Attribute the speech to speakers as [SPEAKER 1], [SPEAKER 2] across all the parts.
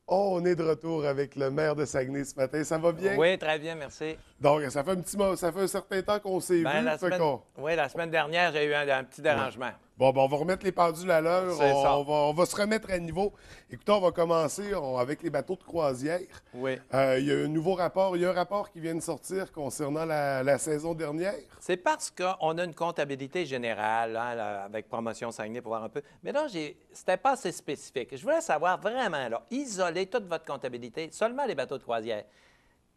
[SPEAKER 1] Oh, on est de retour avec le maire de Saguenay ce matin. Ça va bien?
[SPEAKER 2] Oui, très bien, merci.
[SPEAKER 1] Donc, ça fait ça fait un certain temps qu'on s'est
[SPEAKER 2] Ben,
[SPEAKER 1] vu.
[SPEAKER 2] oui, la semaine dernière, j'ai eu un petit
[SPEAKER 1] Ouais.
[SPEAKER 2] dérangement.
[SPEAKER 1] Bon, ben, on va remettre les pendules à l'heure.
[SPEAKER 2] C'est ça.
[SPEAKER 1] On va se remettre à niveau. Écoutez, on va commencer avec les bateaux de croisière.
[SPEAKER 2] Oui.
[SPEAKER 1] Il y a un nouveau rapport. Il y a un rapport qui vient de sortir concernant la saison dernière.
[SPEAKER 2] C'est parce qu'on a une comptabilité générale hein, là, avec Promotion Saguenay pour voir un peu. Mais là, c'était pas assez spécifique. Je voulais savoir vraiment, là, isoler toute votre comptabilité, seulement les bateaux de croisière.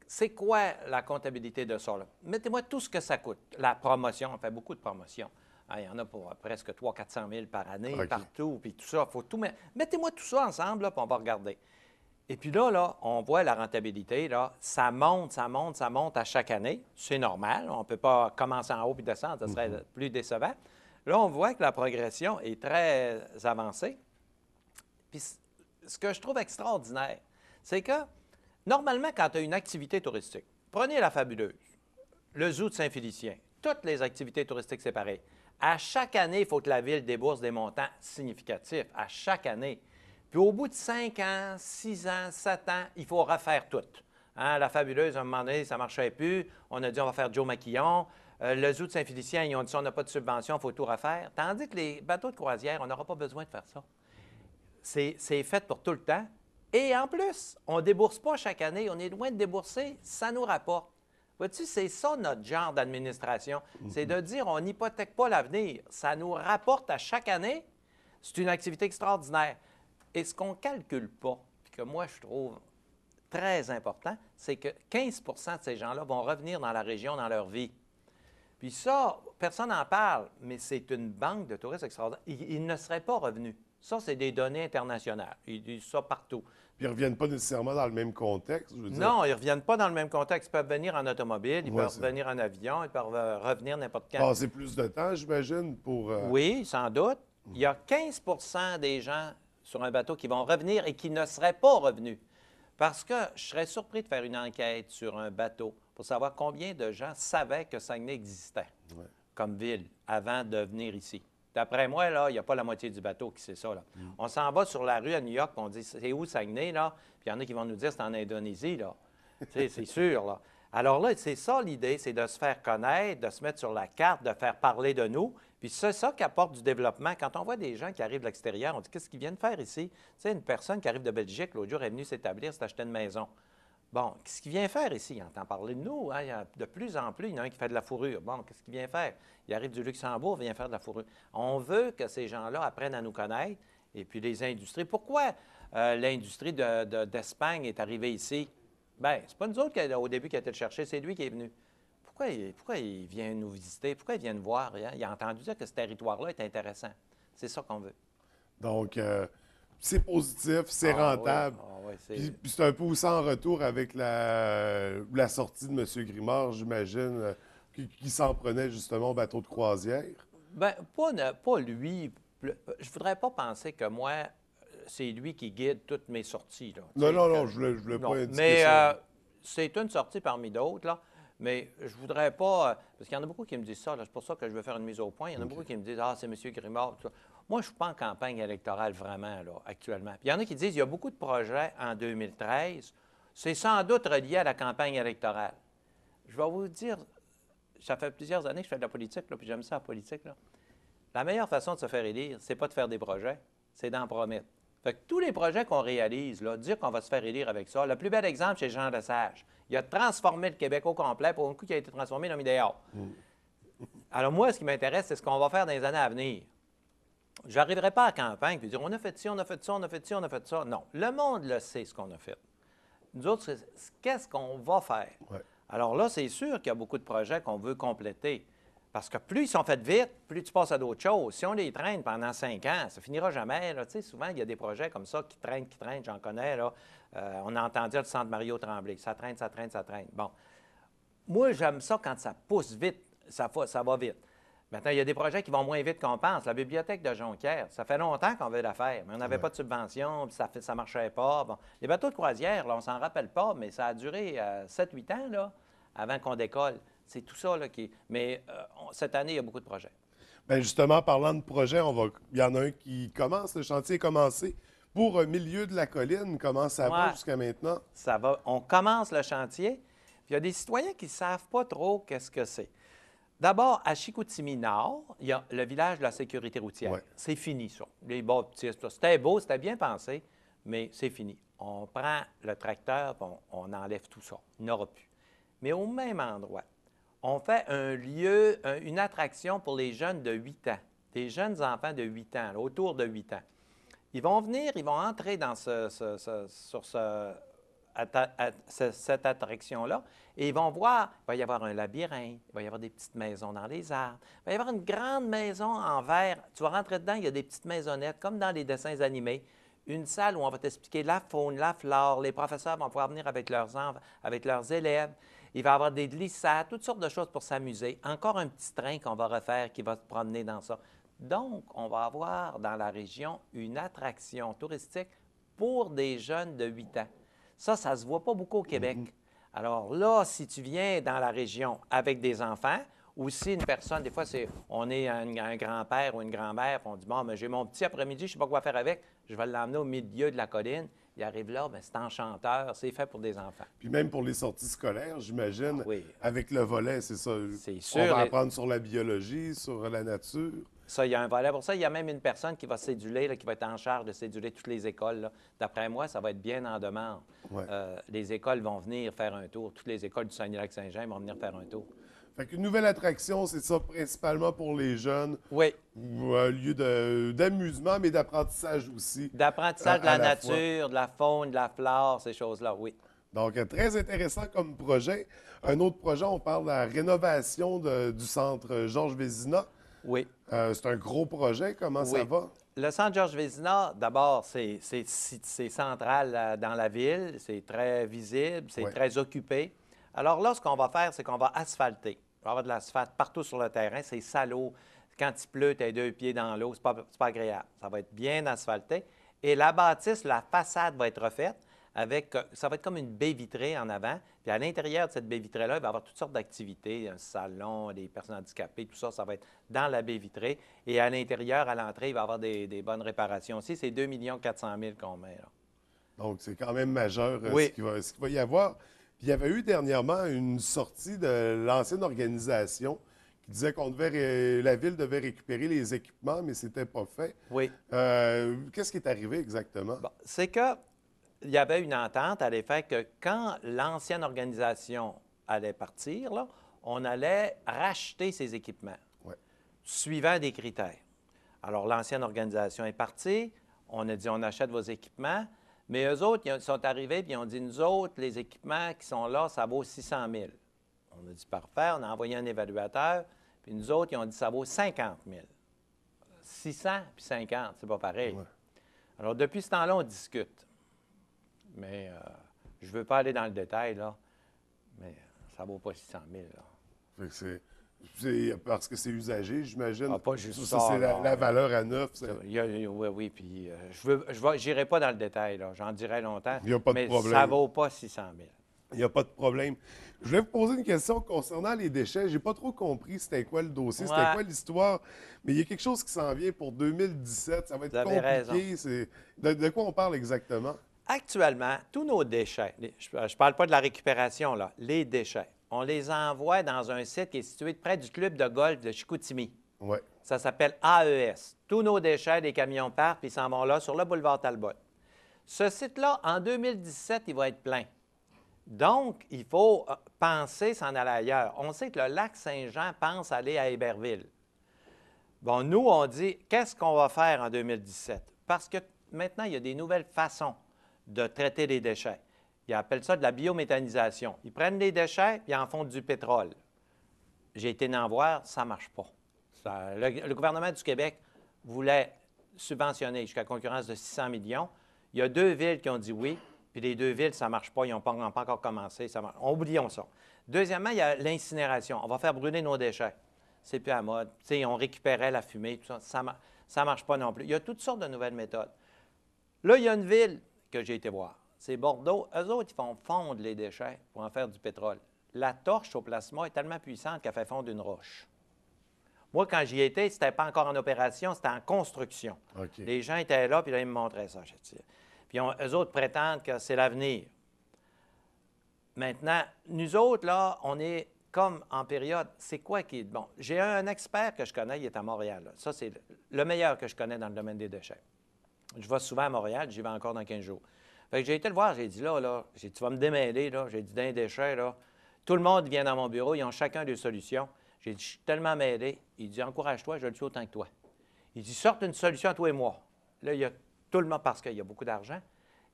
[SPEAKER 2] C'est quoi la comptabilité de ça? Là? Mettez-moi tout ce que ça coûte. La promotion, on fait beaucoup de promotions. Ah, il y en a pour presque 300 000 400 000 par année,
[SPEAKER 1] OK.
[SPEAKER 2] partout, puis tout ça. Faut tout mettre. Mettez-moi tout ça ensemble, là, puis on va regarder. Et puis là, on voit la rentabilité, là, ça monte, ça monte, ça monte à chaque année. C'est normal. On ne peut pas commencer en haut puis descendre, ça serait plus décevant. Là, on voit que la progression est très avancée. Puis ce que je trouve extraordinaire, c'est que normalement, quand tu as une activité touristique, prenez la Fabuleuse, le zoo de Saint-Félicien, toutes les activités touristiques, c'est pareil. À chaque année, il faut que la ville débourse des montants significatifs. À chaque année. Puis au bout de 5 ans, 6 ans, 7 ans, il faut refaire tout. Hein, la Fabuleuse, à un moment donné, ça ne marchait plus. On a dit on va faire Joe Maquillon. Le zoo de Saint-Félicien, ils ont dit on n'a pas de subvention, il faut tout refaire. Tandis que les bateaux de croisière, on n'aura pas besoin de faire ça. C'est fait pour tout le temps. Et en plus, on ne débourse pas chaque année. On est loin de débourser, ça nous rapporte. Vois-tu, c'est ça notre genre d'administration. C'est de dire on n'hypothèque pas l'avenir. Ça nous rapporte à chaque année. C'est une activité extraordinaire. Et ce qu'on ne calcule pas, puis que moi je trouve très important, c'est que 15 de ces gens-là vont revenir dans la région dans leur vie. Puis ça, personne n'en parle, mais c'est une banque de touristes extraordinaire. Ils ne seraient pas revenus. Ça, c'est des données internationales. Ils disent ça partout.
[SPEAKER 1] Puis ils ne reviennent pas nécessairement dans le même contexte, je veux dire.
[SPEAKER 2] Non, ils ne reviennent pas dans le même contexte. Ils peuvent venir en automobile, ils
[SPEAKER 1] Ouais,
[SPEAKER 2] peuvent venir en avion, ils peuvent revenir n'importe quand.
[SPEAKER 1] passer plus de temps, j'imagine, pour.
[SPEAKER 2] Oui, sans doute. Il y a 15 des gens sur un bateau qui vont revenir et qui ne seraient pas revenus. Parce que je serais surpris de faire une enquête sur un bateau pour savoir combien de gens savaient que Saguenay existait
[SPEAKER 1] Ouais.
[SPEAKER 2] comme ville avant de venir ici. D'après moi, là, il n'y a pas la moitié du bateau qui sait ça. Là. On s'en va sur la rue à New York, puis on dit c'est où Saguenay, là? Puis il y en a qui vont nous dire c'est en Indonésie, là. Tu sais, c'est sûr, là. Alors là, c'est ça l'idée, c'est de se faire connaître, de se mettre sur la carte, de faire parler de nous. Puis c'est ça qui apporte du développement. Quand on voit des gens qui arrivent de l'extérieur, on dit qu'est-ce qu'ils viennent faire ici? Tu sais, une personne qui arrive de Belgique, l'autre jour, est venue s'établir, s'est acheter une maison. Bon, qu'est-ce qu'il vient faire ici? Il entend parler de nous. Hein? Il y a de plus en plus, il y en a un qui fait de la fourrure. Bon, qu'est-ce qu'il vient faire? Il arrive du Luxembourg, il vient faire de la fourrure. On veut que ces gens-là apprennent à nous connaître. Et puis les industries. Pourquoi l'industrie d'Espagne est arrivée ici? Bien, c'est pas nous autres au début qui a été le chercher, c'est lui qui est venu. Pourquoi il vient nous visiter? Pourquoi il vient nous voir? Hein? Il a entendu dire que ce territoire-là est intéressant. C'est ça qu'on veut.
[SPEAKER 1] Donc, c'est positif, c'est
[SPEAKER 2] Ah oui,
[SPEAKER 1] rentable.
[SPEAKER 2] ah oui,
[SPEAKER 1] Puis c'est un peu aussi en retour avec la sortie de M. Grimard, j'imagine, qui s'en prenait justement au bateau de croisière.
[SPEAKER 2] Bien, pas lui. Je voudrais pas penser que moi, c'est lui qui guide toutes mes sorties. Là. Tu
[SPEAKER 1] Non,
[SPEAKER 2] sais,
[SPEAKER 1] non, non,
[SPEAKER 2] que-
[SPEAKER 1] je voulais pas
[SPEAKER 2] non.
[SPEAKER 1] indiquer
[SPEAKER 2] Mais
[SPEAKER 1] ça.
[SPEAKER 2] c'est une sortie parmi d'autres, là. Mais je voudrais pas. Parce qu'il y en a beaucoup qui me disent ça, là. C'est pour ça que je veux faire une mise au point. Il y en a beaucoup qui me disent ah, c'est M. Grimard. Tout ça. Moi, je ne suis pas en campagne électorale vraiment, là, actuellement. Puis il y en a qui disent il y a beaucoup de projets en 2013. C'est sans doute relié à la campagne électorale. Je vais vous dire, ça fait plusieurs années que je fais de la politique, là, puis j'aime ça la politique. Là. La meilleure façon de se faire élire, c'est pas de faire des projets, c'est d'en promettre. Fait que tous les projets qu'on réalise, là, dire qu'on va se faire élire avec ça, le plus bel exemple, c'est Jean Lesage. Il a transformé le Québec au complet. Pour un coup qui a été transformé, il l'a mis dehors. Alors moi, ce qui m'intéresse, c'est ce qu'on va faire dans les années à venir. Je n'arriverai pas à la campagne et dire on a fait ci, on a fait ça, on a fait ci, on a fait ça. Non. Le monde le sait, ce qu'on a fait. Nous autres, qu'est-ce qu'on va faire?
[SPEAKER 1] Ouais.
[SPEAKER 2] Alors là, c'est sûr qu'il y a beaucoup de projets qu'on veut compléter. Parce que plus ils sont faits vite, plus tu passes à d'autres choses. Si on les traîne pendant 5 ans, ça finira jamais. Là. Tu sais, souvent, il y a des projets comme ça qui traînent, j'en connais. Là. On a entendu le centre Mario Tremblay. Ça traîne, ça traîne, ça traîne. Bon. Moi, j'aime ça quand ça pousse vite, ça va vite. Maintenant, il y a des projets qui vont moins vite qu'on pense. La bibliothèque de Jonquière, ça fait longtemps qu'on veut la faire, mais on n'avait
[SPEAKER 1] Ouais.
[SPEAKER 2] pas de subvention, puis ça ne marchait pas. Bon. Les bateaux de croisière, là, on ne s'en rappelle pas, mais ça a duré 7-8 ans là, avant qu'on décolle. C'est tout ça là, qui. Mais cette année, il y a beaucoup de projets.
[SPEAKER 1] Bien, justement, parlant de projet, il y en a un qui commence, le chantier est commencé. Pour Milieu de la colline, comment ça va
[SPEAKER 2] Ouais.
[SPEAKER 1] jusqu'à maintenant?
[SPEAKER 2] Ça va. On commence le chantier. Puis il y a des citoyens qui ne savent pas trop qu'est-ce que c'est. D'abord, à Chicoutimi-Nord, il y a le village de la sécurité routière.
[SPEAKER 1] Ouais.
[SPEAKER 2] C'est fini, ça. Les baptistes, là, c'était beau, c'était bien pensé, mais c'est fini. On prend le tracteur, puis on enlève tout ça. Il n'y en aura plus. Mais au même endroit, on fait un lieu, une attraction pour les jeunes de 8 ans, des jeunes enfants de 8 ans, là, autour de 8 ans. Ils vont venir, ils vont entrer dans cette attraction-là et ils vont voir, il va y avoir un labyrinthe, il va y avoir des petites maisons dans les arbres, il va y avoir une grande maison en verre. Tu vas rentrer dedans, il y a des petites maisonnettes, comme dans les dessins animés. Une salle où on va t'expliquer la faune, la flore. Les professeurs vont pouvoir venir avec leurs enfants, avec leurs élèves. Il va y avoir des glissades, toutes sortes de choses pour s'amuser. Encore un petit train qu'on va refaire qui va se promener dans ça. Donc, on va avoir dans la région une attraction touristique pour des jeunes de 8 ans. Ça ne se voit pas beaucoup au Québec. Alors là, si tu viens dans la région avec des enfants, ou si une personne, des fois, on est un grand-père ou une grand-mère, puis on dit, bon, mais j'ai mon petit après-midi, je ne sais pas quoi faire avec, je vais l'emmener au milieu de la colline. Il arrive là, bien, c'est enchanteur, c'est fait pour des enfants.
[SPEAKER 1] Puis même pour les sorties scolaires, j'imagine,
[SPEAKER 2] Oui.
[SPEAKER 1] avec le volet, c'est ça.
[SPEAKER 2] C'est sûr.
[SPEAKER 1] On va apprendre sur la biologie, sur la nature.
[SPEAKER 2] Ça, il y a un volet pour ça. Il y a même une personne qui va céduler, là, qui va être en charge de céduler toutes les écoles, là. D'après moi, ça va être bien en demande.
[SPEAKER 1] Ouais.
[SPEAKER 2] Les écoles vont venir faire un tour. Toutes les écoles du Saguenay-Lac-Saint-Jean vont venir faire un tour.
[SPEAKER 1] Fait qu'une nouvelle attraction, c'est ça principalement pour les jeunes,
[SPEAKER 2] Oui,
[SPEAKER 1] ou un lieu d'amusement, mais d'apprentissage aussi.
[SPEAKER 2] d'apprentissage de
[SPEAKER 1] à
[SPEAKER 2] la
[SPEAKER 1] la fois.
[SPEAKER 2] nature, de la faune, de la flore, ces choses-là, oui.
[SPEAKER 1] Donc, très intéressant comme projet. Un autre projet, on parle de la rénovation du centre Georges Vézina.
[SPEAKER 2] Oui,
[SPEAKER 1] C'est un gros projet. Comment ça
[SPEAKER 2] oui.
[SPEAKER 1] va?
[SPEAKER 2] Le centre Georges Vézina, d'abord, c'est central dans la ville, c'est très visible, c'est
[SPEAKER 1] Ouais.
[SPEAKER 2] très occupé. Alors là, ce qu'on va faire, c'est qu'on va asphalter. Il va y avoir de l'asphalte partout sur le terrain, c'est salaud. Quand il pleut, tu as 2 pieds dans l'eau, c'est pas agréable. Ça va être bien asphalté. Et la bâtisse, la façade va être refaite avec, ça va être comme une baie vitrée en avant. Puis à l'intérieur de cette baie vitrée-là, il va y avoir toutes sortes d'activités, un salon, des personnes handicapées, tout ça, ça va être dans la baie vitrée. Et à l'intérieur, à l'entrée, il va y avoir des bonnes réparations aussi. C'est 2 400 000 qu'on met, là.
[SPEAKER 1] Donc, c'est quand même majeur
[SPEAKER 2] Oui.
[SPEAKER 1] ce qu'il va y avoir. Puis, il y avait eu dernièrement une sortie de l'ancienne organisation qui disait la ville devait récupérer les équipements, mais c'était pas fait.
[SPEAKER 2] Oui.
[SPEAKER 1] Qu'est-ce qui est arrivé exactement?
[SPEAKER 2] Bon, c'est que il y avait une entente à l'effet que quand l'ancienne organisation allait partir, là, on allait racheter ses équipements,
[SPEAKER 1] Ouais.
[SPEAKER 2] suivant des critères. Alors, l'ancienne organisation est partie, on a dit on achète vos équipements, mais eux autres, ils sont arrivés et ils ont dit nous autres, les équipements qui sont là, ça vaut 600 000. On a dit parfait, on a envoyé un évaluateur, puis nous autres, ils ont dit ça vaut 50 000. 600 puis 50, c'est pas pareil.
[SPEAKER 1] Ouais.
[SPEAKER 2] Alors, depuis ce temps-là, on discute. Mais je ne veux pas aller dans le détail, là, mais ça ne vaut pas 600 000, là.
[SPEAKER 1] Fait que c'est parce que c'est usagé, j'imagine.
[SPEAKER 2] Ah, pas juste
[SPEAKER 1] Ça,
[SPEAKER 2] ça,
[SPEAKER 1] c'est
[SPEAKER 2] là.
[SPEAKER 1] la valeur à neuf.
[SPEAKER 2] Oui, oui, puis j'irai pas dans le détail, là, j'en dirai longtemps,
[SPEAKER 1] Il y a pas de
[SPEAKER 2] mais
[SPEAKER 1] problème.
[SPEAKER 2] ça ne vaut pas 600 000.
[SPEAKER 1] Il n'y a pas de problème. Je voulais vous poser une question concernant les déchets. J'ai pas trop compris c'était quoi le dossier, c'était
[SPEAKER 2] Ouais.
[SPEAKER 1] quoi l'histoire. Mais il y a quelque chose qui s'en vient pour 2017. Ça va être
[SPEAKER 2] Vous avez
[SPEAKER 1] compliqué. De quoi on parle exactement?
[SPEAKER 2] Actuellement, tous nos déchets, je ne parle pas de la récupération, là, les déchets, on les envoie dans un site qui est situé près du club de golf de Chicoutimi.
[SPEAKER 1] Oui.
[SPEAKER 2] Ça s'appelle AES. Tous nos déchets, des camions partent, puis ils s'en vont là, sur le boulevard Talbot. Ce site-là, en 2017, il va être plein. Donc, il faut penser s'en aller ailleurs. On sait que le lac Saint-Jean pense aller à Héberville. Bon, nous, on dit, qu'est-ce qu'on va faire en 2017? Parce que maintenant, il y a des nouvelles façons de traiter les déchets. Ils appellent ça de la biométhanisation. Ils prennent les déchets et en font du pétrole. J'ai été en voir, ça ne marche pas. Le gouvernement du Québec voulait subventionner jusqu'à concurrence de 600 millions. Il y a 2 villes qui ont dit oui, puis les 2 villes, ça ne marche pas, ils n'ont pas encore commencé. Oublions ça. Deuxièmement, il y a l'incinération. On va faire brûler nos déchets. C'est plus à la mode. T'sais, on récupérait la fumée, tout ça. Ça ne marche pas non plus. Il y a toutes sortes de nouvelles méthodes. Là, il y a une ville que j'ai été voir. C'est Bordeaux. Eux autres, ils font fondre les déchets pour en faire du pétrole. La torche au plasma est tellement puissante qu'elle fait fondre une roche. Moi, quand j'y étais, ce n'était pas encore en opération, c'était en construction.
[SPEAKER 1] OK.
[SPEAKER 2] Les gens étaient là, puis là, ils me montraient ça. Puis eux autres prétendent que c'est l'avenir. Maintenant, nous autres, là, on est comme en période, c'est quoi qui est bon? J'ai un expert que je connais, il est à Montréal. Là. Ça, c'est le meilleur que je connais dans le domaine des déchets. Je vais souvent à Montréal, j'y vais encore dans 15 jours. Fait que j'ai été le voir, j'ai dit là, j'ai dit, tu vas me démêler, là. J'ai dit, d'un déchet, là. Tout le monde vient dans mon bureau, ils ont chacun des solutions. J'ai dit, je suis tellement mêlé. Il dit, encourage-toi, je le suis autant que toi. Il dit, sorte une solution à toi et moi. Là, il y a tout le monde, parce qu'il y a beaucoup d'argent.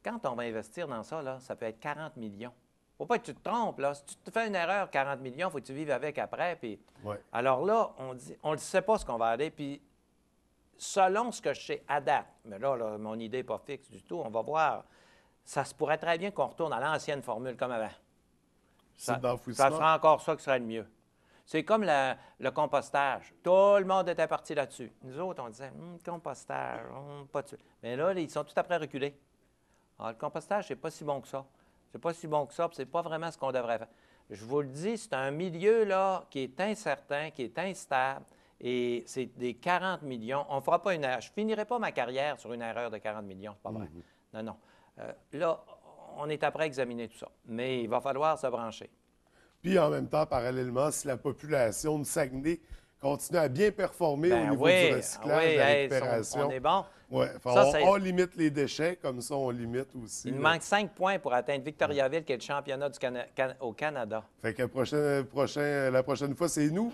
[SPEAKER 2] Quand on va investir dans ça, là, ça peut être 40 millions. Il ne faut pas que tu te trompes. Là. Si tu te fais une erreur, 40 millions, il faut que tu vives avec après. Puis...
[SPEAKER 1] Ouais.
[SPEAKER 2] Alors là, on dit, on ne sait pas ce qu'on va aller. Puis selon ce que je sais à date, mais là mon idée n'est pas fixe du tout, on va voir. Ça se pourrait très bien qu'on retourne à l'ancienne formule comme avant. Ça sera encore ça qui serait le mieux. C'est comme le compostage. Tout le monde était parti là-dessus. Nous autres, on disait, compostage, pas de... Mais là, ils sont tout après reculés. Alors, le compostage, c'est pas si bon que ça. C'est pas si bon que ça, puis c'est pas vraiment ce qu'on devrait faire. Je vous le dis, c'est un milieu là qui est incertain, qui est instable, et c'est des 40 millions. On ne fera pas une erreur. Je ne finirai pas ma carrière sur une erreur de 40 millions, c'est pas vrai. Non, non. Là, on est après à examiner tout ça, mais il va falloir se brancher.
[SPEAKER 1] Puis en même temps, parallèlement, si la population de Saguenay continue à bien performer au niveau du recyclage, de la récupération.
[SPEAKER 2] On est bon.
[SPEAKER 1] Oui, on limite les déchets, comme ça, on limite aussi.
[SPEAKER 2] Il nous manque 5 points pour atteindre Victoriaville, qui est le championnat au Canada.
[SPEAKER 1] Fait que la prochaine fois, c'est nous.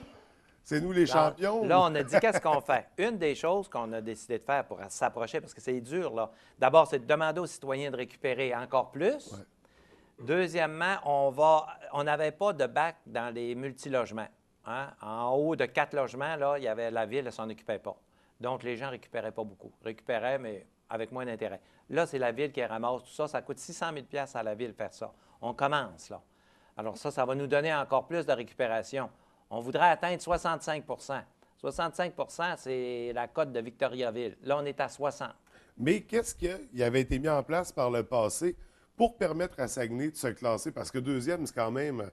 [SPEAKER 1] C'est nous les champions.
[SPEAKER 2] Là, on a dit qu'est-ce qu'on fait. Une des choses qu'on a décidé de faire pour s'approcher, parce que c'est dur, là. D'abord, c'est de demander aux citoyens de récupérer encore plus. Ouais. Deuxièmement, on n'avait pas de bac dans les multilogements. Hein? En haut de 4 logements, là, il y avait la ville, elle ne s'en occupait pas. Donc, les gens ne récupéraient pas beaucoup. Récupéraient, mais avec moins d'intérêt. Là, c'est la ville qui ramasse tout ça. Ça coûte 600 000 $ à la ville faire ça. On commence, là. Alors ça va nous donner encore plus de récupération. On voudrait atteindre 65 65 c'est la cote de Victoriaville. Là, on est à 60.
[SPEAKER 1] Mais qu'est-ce qui avait été mis en place par le passé pour permettre à Saguenay de se classer? Parce que deuxième, c'est quand même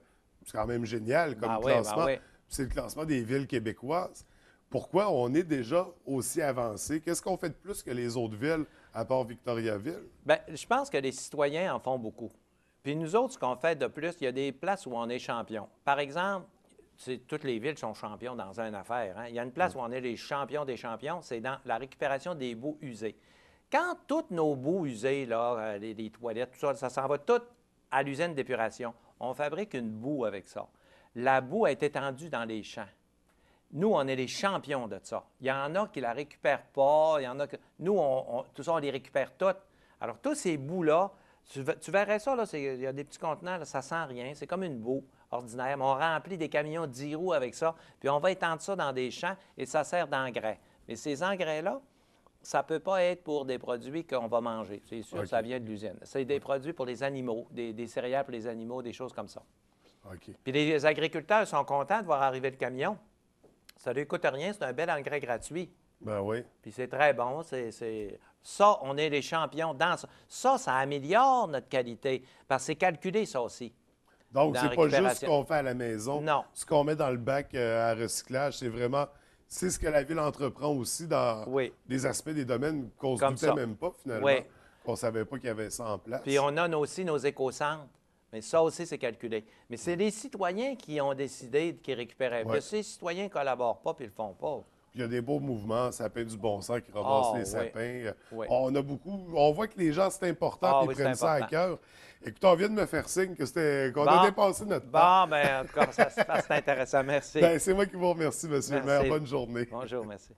[SPEAKER 1] génial comme classement.
[SPEAKER 2] Oui.
[SPEAKER 1] C'est le classement des villes québécoises. Pourquoi on est déjà aussi avancé? Qu'est-ce qu'on fait de plus que les autres villes, à part Victoriaville?
[SPEAKER 2] Bien, je pense que les citoyens en font beaucoup. Puis nous autres, ce qu'on fait de plus, il y a des places où on est champion. Par exemple, toutes les villes sont champions dans une affaire. Hein? Il y a une place où on est les champions des champions, c'est dans la récupération des boues usées. Quand tous nos boues usées, là, les toilettes, tout ça, ça s'en va tout à l'usine d'épuration. On fabrique une boue avec ça. La boue est étendue dans les champs. Nous, on est les champions de ça. Il y en a qui ne la récupèrent pas, il y en a que... Nous, tout ça, on les récupère toutes. Alors, tous ces boues-là, tu verrais ça, là, il y a des petits contenants, là, ça sent rien, c'est comme une boue ordinaire, mais on remplit des camions de 10 roues avec ça, puis on va étendre ça dans des champs et ça sert d'engrais. Mais ces engrais-là, ça ne peut pas être pour des produits qu'on va manger. C'est sûr, ça vient de l'usine. C'est des produits pour les animaux, des céréales pour les animaux, des choses comme ça. Puis les agriculteurs sont contents de voir arriver le camion. Ça ne lui coûte rien, c'est un bel engrais gratuit.
[SPEAKER 1] Ben oui.
[SPEAKER 2] Puis c'est très bon. Ça, on est les champions dans ça. Ça améliore notre qualité, parce que c'est calculé, ça aussi.
[SPEAKER 1] Donc, c'est pas juste ce qu'on fait à la maison.
[SPEAKER 2] Non.
[SPEAKER 1] Ce qu'on met dans le bac à recyclage, c'est vraiment... C'est ce que la ville entreprend aussi dans des aspects des domaines qu'on ne se doutait même pas, finalement.
[SPEAKER 2] Oui.
[SPEAKER 1] Qu'on ne savait pas qu'il y avait ça en place.
[SPEAKER 2] Puis on a aussi nos éco-centres. Mais ça aussi, c'est calculé. Mais c'est les citoyens qui ont décidé qu'ils récupéraient plus. Ces citoyens ne collaborent pas puis ils ne le font pas.
[SPEAKER 1] Puis il y a des beaux mouvements, Sapin du bon sens qui ramassent les sapins.
[SPEAKER 2] Oui.
[SPEAKER 1] On voit que les gens, c'est important, puis ils prennent ça à cœur. Écoute, on vient de me faire signe qu'on a dépassé notre temps.
[SPEAKER 2] Bien, en tout cas, c'est intéressant. Merci.
[SPEAKER 1] C'est moi qui vous remercie, monsieur le maire. Bonne journée.
[SPEAKER 2] Bonjour, merci.